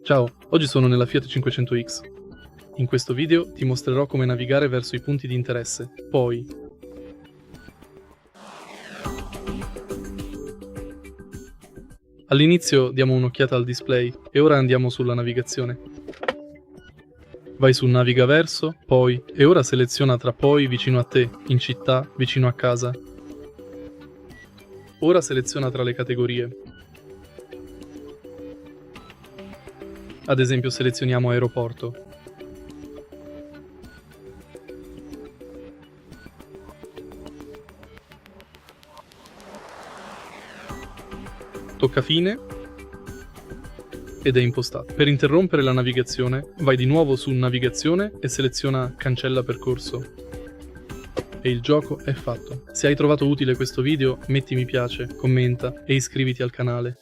Ciao, oggi sono nella Fiat 500X. In questo video ti mostrerò come navigare verso i punti di interesse. Poi, all'inizio diamo un'occhiata al display e ora andiamo sulla navigazione. Vai su naviga verso, poi, e ora seleziona tra poi vicino a te, in città, vicino a casa. Ora seleziona tra le categorie. Ad esempio selezioniamo aeroporto. Tocca fine ed è impostato. Per interrompere la navigazione, vai di nuovo su navigazione e seleziona cancella percorso. E il gioco è fatto. Se hai trovato utile questo video, metti mi piace, commenta e iscriviti al canale.